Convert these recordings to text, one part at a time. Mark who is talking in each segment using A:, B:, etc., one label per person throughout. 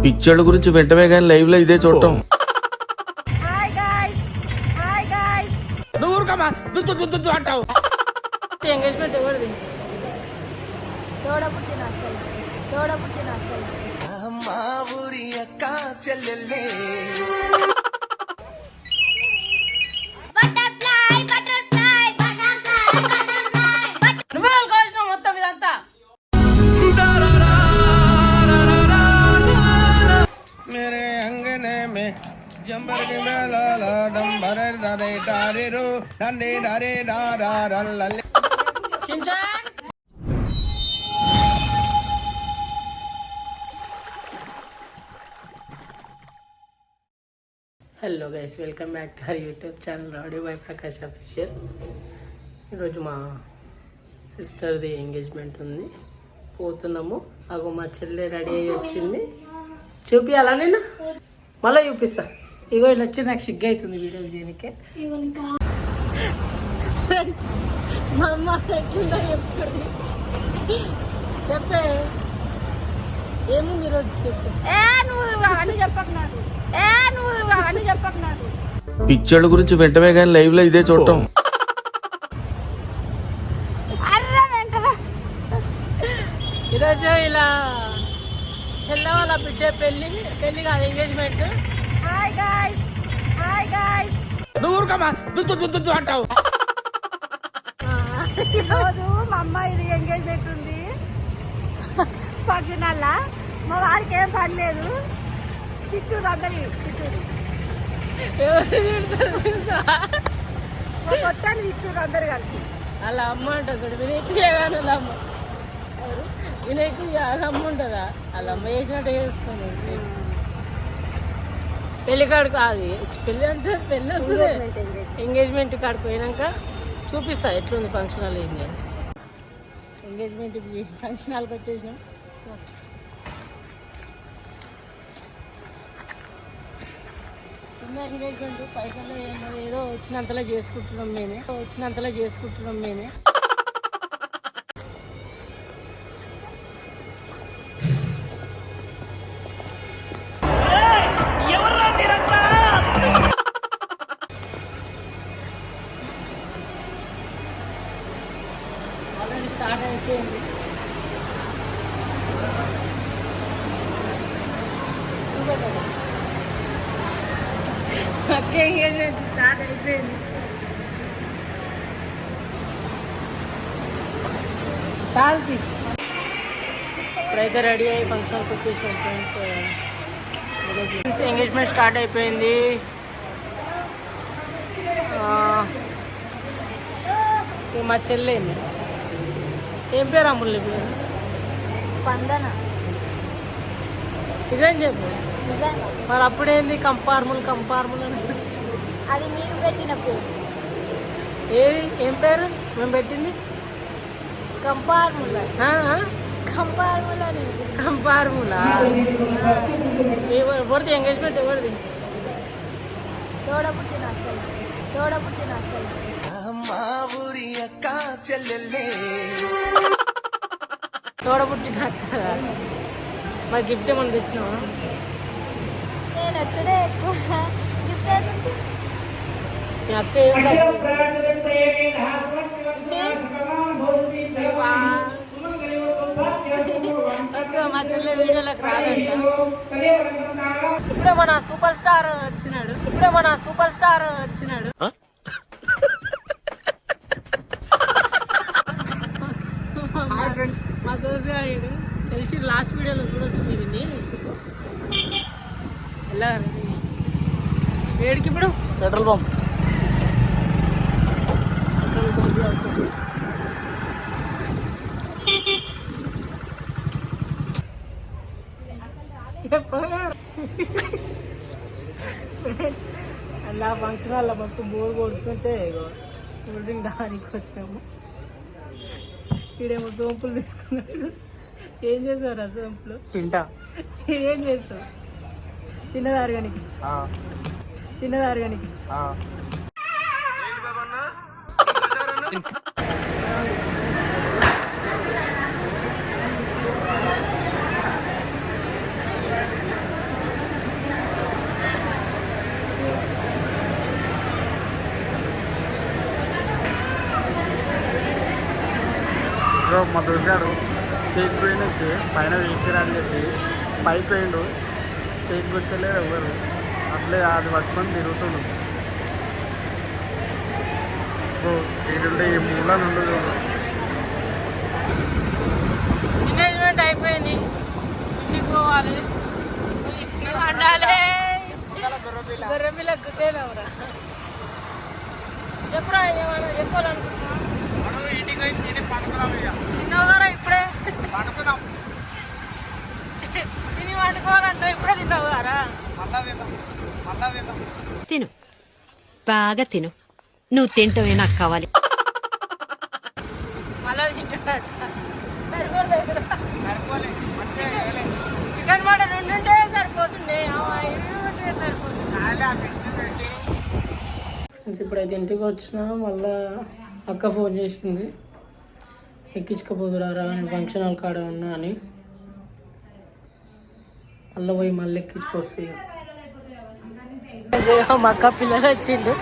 A: పిక్చర్ల గురించి వెంటనే కానీ లైవ్ లో ఇదే చూడటం.
B: ఎంగేజ్మెంట్ ఎవరిది? మొత్తం ఇదంతా
C: मेरे अंगने में जंबर के मेला ला डंबर डरे डारे रो डंडे डरे डारा रल्ले
B: చించాన్. Hello guys, welcome back to our YouTube channel audio by Prakash official. ఈరోజు మా సిస్టర్ది ఎంగేజ్మెంట్ ఉంది, పోతున్నాము. అగో మా చెల్లె రెడీ అయ్యి వచ్చింది. చూపియాలా నేను? మళ్ళీ చూపిస్తా. ఇగో ఇలా వచ్చి నాకు సిగ్గు అవుతుంది వీడియోలు చేయనికే. మా అమ్మ ఎట్లుందో చెప్తుంది. చెప్పే ఏముంది ఈరోజు చెప్పు.
A: పిక్చర్ల గురించి వెంటనే కానీ లైవ్ లో ఇదే చూడటం.
B: ఈరోజు ఇలా చెల్ల వాళ్ళ బిడ్డ పెళ్లి కాదు, ఎంగేజ్మెంట్.
D: ఈరోజు మా అమ్మాయిది ఎంగేజ్మెంట్ ఉంది ఫంక్షన్ హాల్. మా వారికి ఏం పని లేదు. తిట్టూరు అందరి కొట్టండి తిట్టూరు అందరు కలిసి.
B: వాళ్ళ అమ్మ అంట చూడు, వినాయకుడు అమ్మ. వినాయకుడు వాళ్ళ అమ్మ ఉంటుందా? వాళ్ళ అమ్మ చేసినట్టు చేసుకుంది. పెళ్లి కాడుకు అది పెళ్ళి అంటే పెళ్ళి వస్తుంది. ఎంగేజ్మెంట్ కాడికి పోయినాక చూపిస్తా ఎట్లుంది ఫంక్షన్ హాల్. ఏంది ఎంగేజ్మెంట్ ఫంక్షన్ హాల్కి వచ్చేసినాం. చిన్న ఎంగేజ్మెంట్, పైసలు ఏదో వచ్చినంతలా చేసుకుంటున్నాం మేమే. ఆల్రెడీ స్టార్ట్ అయిపోయింది. అక్క ఎంగేజ్మెంట్ స్టార్ట్ అయిపోయింది. సాల్తి ఇప్పుడైతే రెడీ అయ్యి ఫంక్షన్కి వచ్చేసాం ఫ్రెండ్స్. ఎంగేజ్మెంట్ స్టార్ట్ అయిపోయింది. మా చెల్లె ఏం పేరు? అమ్ముల్ని పేరు
D: స్పందన.
B: నిజం చెప్పు. మరి అప్పుడేంది కంపార్ముల్ అని?
D: అది మీరు పెట్టిన పేరు.
B: ఏది ఏం పేరు మేము పెట్టింది?
D: కంపార్ములా అని.
B: కంపార్ములా? ఎవరిది ఎంగేజ్మెంట్? ఎవరిది?
D: తోడబుట్టిన అక్కలు.
B: తోడబుట్టిన అక్క. మరి గిఫ్ట్ ఏమన్నా తెచ్చినావా?
D: నేను వచ్చడే ఎక్కువ గిఫ్ట్.
B: మీ అక్క ఏం మా చెల్లె వీడియోలోకి రాదంట. ఇప్పుడే మన సూపర్ స్టార్ వచ్చినాడు. మా దోసగాడు తెలిసి లాస్ట్ వీడియోలో చూడొచ్చు మీరు. ఎలా వేడికి ఇప్పుడు
C: पेट्रोल पंप
B: అలా ఫంక్షన్ హాల్లో మస్తు బోర్ కొడుతుంటే కూల్ డ్రింక్ దానికి వచ్చినాము. ఈడేమో సోంపులు తీసుకున్నాడు. ఏం చేసావు ఆ సోంపులు?
C: తింటా.
B: ఏం చేసావు? తిన్నదారుగానికి.
E: మా దొరికాడు కేక్ పోయినకి పైన వేసిరని చెప్పి పైకి పోయిండు కేక్ వచ్చేలేరు ఎవరు అట్లే అది పట్టుకొని తిరుగుతుండు ఏంటంటే ఈ మూల నుండి
B: ఎంగేజ్మెంట్ అయిపోయింది, ఇంటికి పోవాలి. వండాలి గొర్రెపిల్ల గుద్దేనవరా. చెప్పురా ఏమైనా చెప్పాలనుకుంటున్నా. తిన్నావుగారా ఇప్పుడే? తిని వండుకోవాలంటే ఇప్పుడే తిన్నావుగారా?
F: తిను, బాగా తిను. నువ్వు తింటవే నాకు కావాలి.
B: మళ్ళీ తింటున్నాడు. సరిపోలేదు, చికెన్ మటన్ ఉంటుంటే సరిపోతుండే, సరిపోతుంది. ఇప్పుడైతే ఇంటికి వచ్చినా మళ్ళా అక్క ఫోన్ చేసింది, ఎక్కించకపోదురా నేను ఫంక్షన్ హాల్ కాడ ఉన్నా అని. మళ్ళీ పోయి మళ్ళీ ఎక్కించుకొస్తే మా అక్క పిల్లలు వచ్చిండు.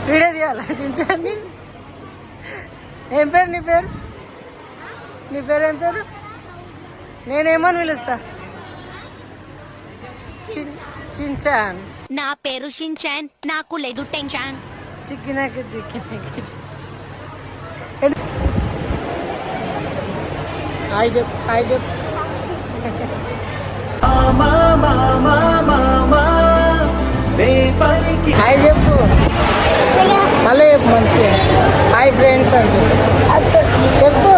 B: వీడియో తీయాలా చించాన్ని? ఏం పేరు నీ పేరు? నీ పేరు ఏం పేరు? నేనేమని పిలుస్తా? చించాన్.
F: నా పేరు షిన్చాన్, నాకు లేదు టెన్షన్.
B: చిక్కినాక హాయ్ చెప్పు, హాయ్ చెప్పు. హాయ్ చెప్పు, మళ్ళీ చెప్పు మంచిగా. హాయ్ ఫ్రెండ్స్ అంటే చెప్పు.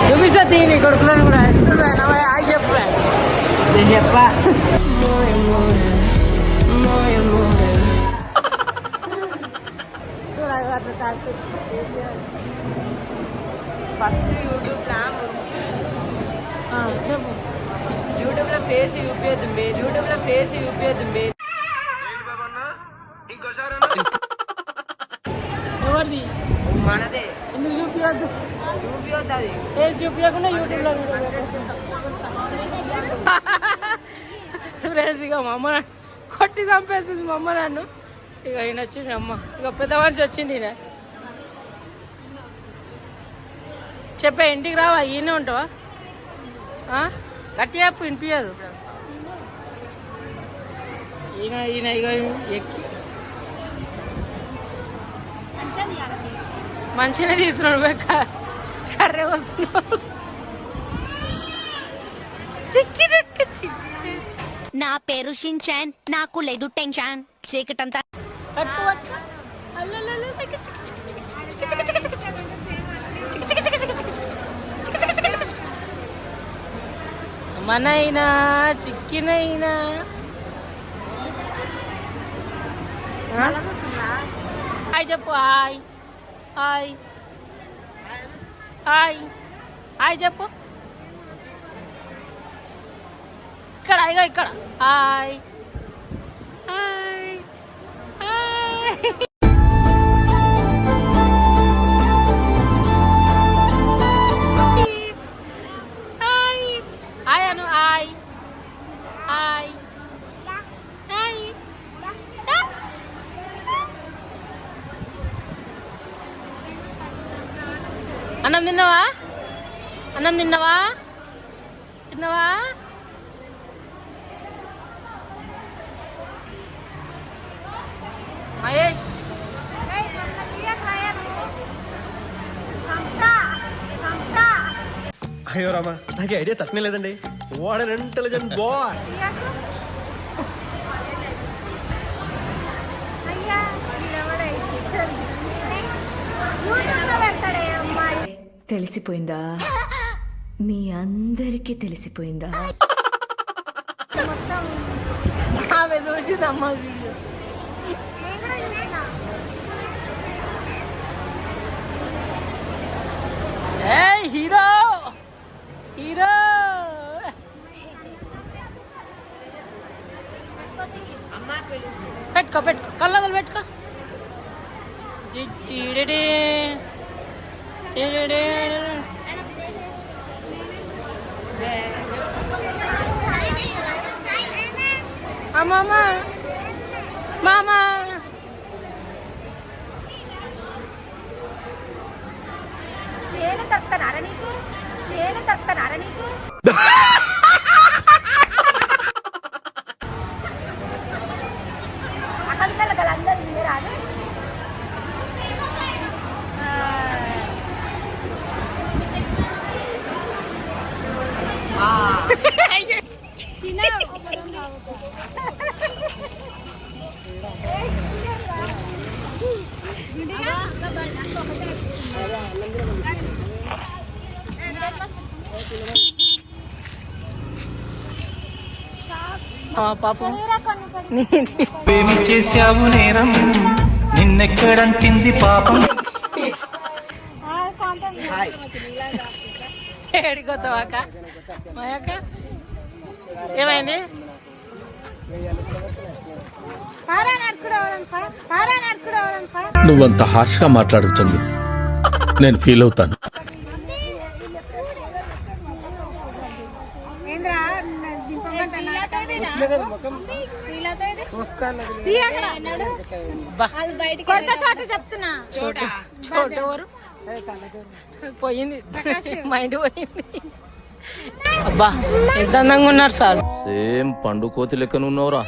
B: చూపిస్తా తీని కొడుకులను కూడా. హాయ్ చెప్పు. నేను చెప్పా చూడాలి అట్లా తాసి
G: ఫస్ట్ యూట్యూబ్లో
B: చెప్పు.
G: యూట్యూబ్లో ఫేస్ చూపించదు మే, యూట్యూబ్లో ఫేస్ చూపించదు మే.
B: ఎవరిది?
G: మనదే.
B: ఎందుకు చూపించద్దు?
G: చూపించద్దు అది.
B: ఏది చూపించకుండా యూట్యూబ్లో ఫ్రెండ్స్. ఇక మా అమ్మ కొట్టి చంపేసింది మా అమ్మ నన్ను. ఇక ఈయన వచ్చింది అమ్మ, ఇక పెద్ద మనిషి వచ్చింది ఈయన. చెప్పే ఇంటికి రావా? ఈయనే ఉంటావా? గట్టి చెప్పు, వినిపించదు. ఈయన ఇక ఎక్కి మంచిగానే తీసుకున్నాడు. కర్రే వస్తున్నావు
F: నా పేరు షిన్చాన్, నాకు లేదు టెన్షన్. చీకటంతా
B: మనైనా చిక్కినైనా హాయ్ చెప్పు. హాయ్ హాయ్ హాయ్ హాయ్ చెప్పు. ఇక్కడ ఇగో ఇక్కడ. Hi hi hi hi hi అను. Hi hi hi. అన్నం తిన్నావా? అన్నం తిన్నావా? తిన్నావా? మహేష్
C: అయ్యో రామా, నాకు ఐడియా తట్టనే లేదండి. What an intelligent boy.
H: తెలిసిపోయిందా? మీ అందరికీ తెలిసిపోయిందా?
B: ఆమె చూసిందమ్మ వీడియో. హీరో హీరో పెట్టుకో కళ్ళదలు పెట్టుకో. జిడ్జిడిడి. జిడిడి. అమ్మమ్మ మామ
D: నేను తప్పుతారా నీకు అక్కడ పిల్లలు అందరూ రాదు.
B: పాపం
I: ఏమి చేశావు నేరం నిన్నెక్కడంటింది పాపం.
B: ఏడికొస్తావాక మాయక్క ఏమైంది?
A: నువ్వంత హార్ష్ గా మాట్లాడు చందు, నేను ఫీల్ అవుతాను.
D: చెప్తున్నా
B: చోటు ఎవరు పోయింది, మైండ్ పోయింది. అబ్బా ఎంత అందంగా ఉన్నారు సార్.
A: సేమ్ పండు కోతి లెక్కన ఉన్నావురా.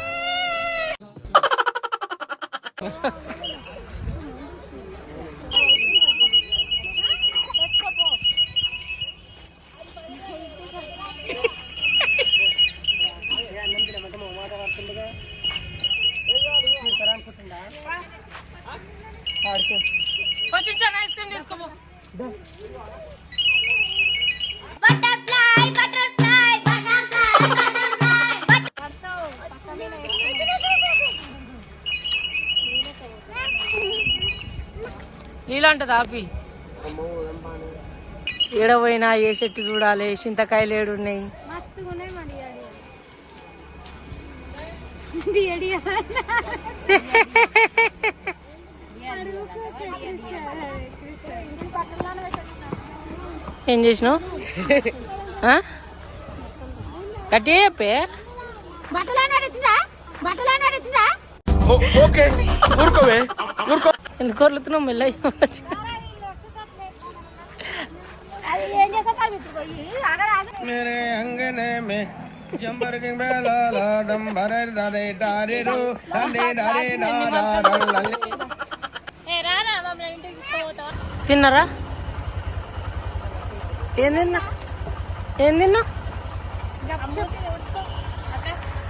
B: కొంచెం చిన్న ఐస్ క్రీమ్ తీసుకోపో. నీలాంటది ఆపి ఏడపోయినా ఏ చెట్టు చూడాలి, చింతకాయలు ఏడున్నాయి. ఏం చేసినావు? గట్టి చెప్పే. ఎందుకు కొర్లుతున్నావు? మెల్ల
C: मेरे अंगने में जंबर के बेला ला डंबर दारे दारे रो दारे दारे दारा लल्ले.
B: తిన్నారా? ఏం తిన్నా?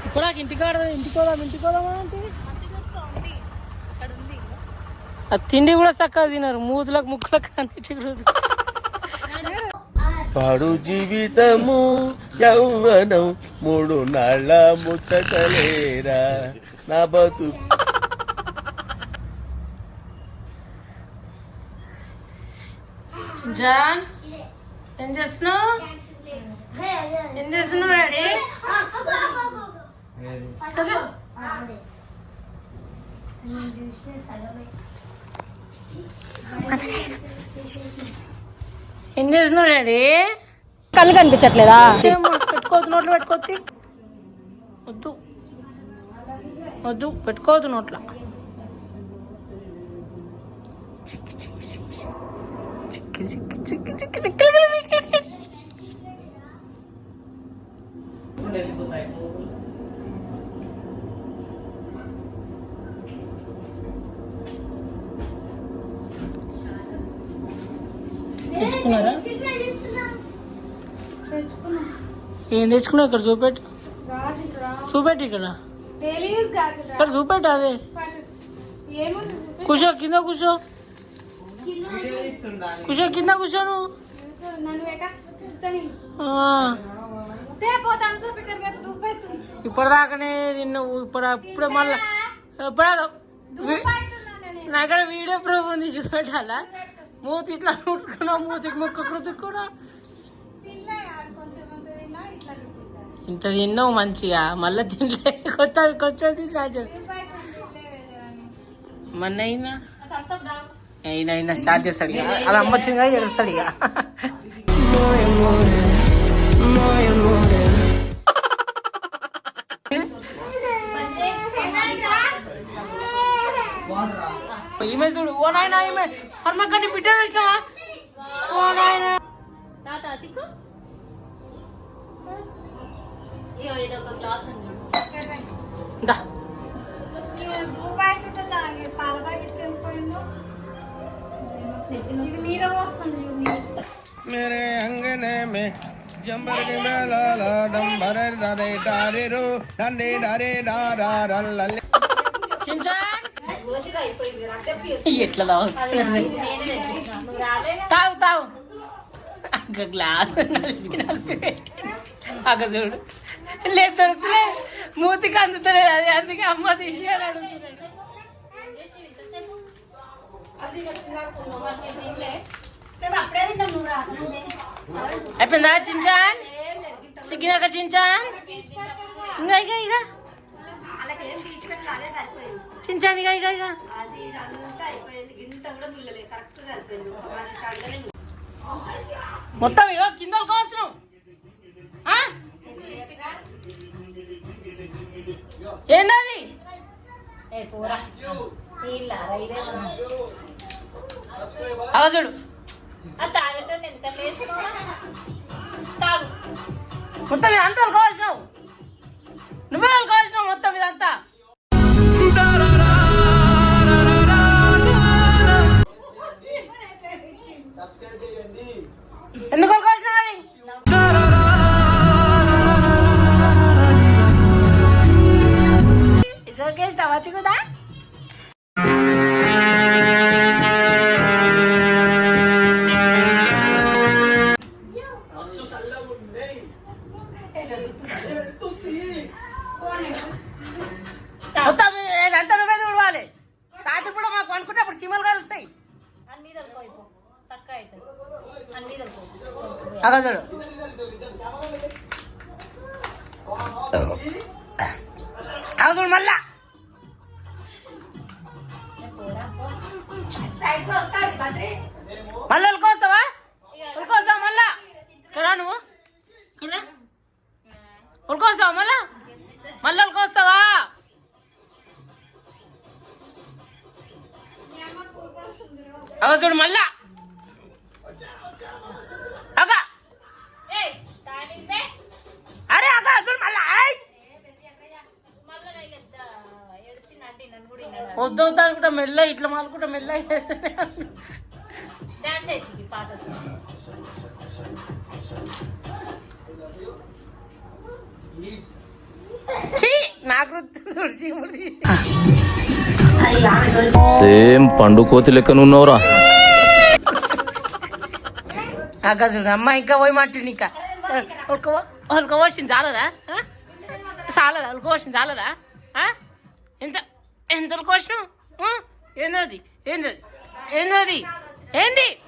B: ఇప్పుడు ఇంటికి పోదామా అంటే ఆ తిండి కూడా చక్కగా తిన్నారు. మూతులకు ముక్కులకు అన్నిటికి రోజు
A: పాడు జీవితము యౌవనం 3 నాళ్ళ ముచ్చటలేరా నా బతు.
B: జాన్ ఏం చేస్తున్నావు? డాడీ? ఏం చేస్తున్నావు డాడీ?
D: కళ్ళు కనిపించట్లేదా?
B: పెట్టుకోవద్దు నోట్లో, పెట్టుకోవద్దు. వద్దు పెట్టుకోవద్దు నోట్లో. తెచ్చుకున్నారా? ఏం తెచ్చుకున్నావు? ఇక్కడ చూపెట్టు, ఇక్కడ చూపెట్టు. అదే కూర్చో, కింద కూర్చో, కింద కూర్చో. నువ్వు ఇప్పటిదాకానే తిన్నావు, ఇప్పుడే మళ్ళా నా దగ్గర వీడియో ప్రూఫ్ ఉంది, చూపెట్టాలా? మూతి ఇట్లా ముట్టుకున్నావు, మూతికి ముక్క కుదుకున్నావు. ఇంత తిన్నావు మంచిగా, మళ్ళీ తినలే. కొంచెం తిన్నా. మొన్న అయినా స్టార్ట్ చేస్తాడు ఇక అలా అమ్మ వచ్చిందిగా ఏడుస్తాడు ఇక ఈమె చూడు ఓ నాయన ఈమె హర్మక్కని బిడ్డ చూసినావా ఓ నాయన దా
C: मेरे अंगने में जंबर के बेला ला डंबर डरे डारे रो डंडे डरे डारा रल्लले
B: ఎట్లా తాగు తాగు అక్క గ్లాస్ అక్క చూడు లేదు దొరుకుతలే మూతికి అందుతలేదు అది అందుకే అమ్మ తీసేయాలి అడుగుతున్నాడు అయిపోయిందా చించాన్ చిక్కినాక చించాన్ ఇంకా ఇక ఇక చించాన్ ఇక ఇక ఇక మొత్తం ఇక కింద కోసరం ఏంటది చూడు మొత్తం ఇదంతా కావాల్సినావు నువ్వే కావాల్సినావు మొత్తం ఇదంతా ఎందుకు కావాల్సినావు అది ఇసుకేస్తావా చిక్కుదా మొత్తం ఇదంతా నువ్వే చూడాలి రాత్రి కూడా మాకు అనుకుంటే అప్పుడు సీమలు కలుస్తాయి అగా చూడు అగా చూడు మళ్ళా మళ్ళీ ఉలుకోస్తావా ఉలుకోస్తావా మళ్ళా ఇక్కడ నువ్వు ఇక్కడ ఉలుకోస్తావా మళ్ళా మళ్ళీ ఉలుకోస్తావా అగ చూడు మళ్ళా అగ అరే అగ చూడు మళ్ళా వద్దు వద్దు అనుకుంటా మెల్ల ఇట్లా మాలుకుంటా మెల్ల వేస్తానే నాకు
A: సేమ్ పండు కోతి లెక్కన ఉన్నవరా
B: అక్క చూడు అమ్మ ఇంకా పోయి మాట్లాడి ఇంకా ఉలకపోసింది చాలదా చాలదా ఉలకపోసింది చాలదా ఎంత ఎంత ఉలకోసినావు ఏంది ఏంది ఏంది ఏంది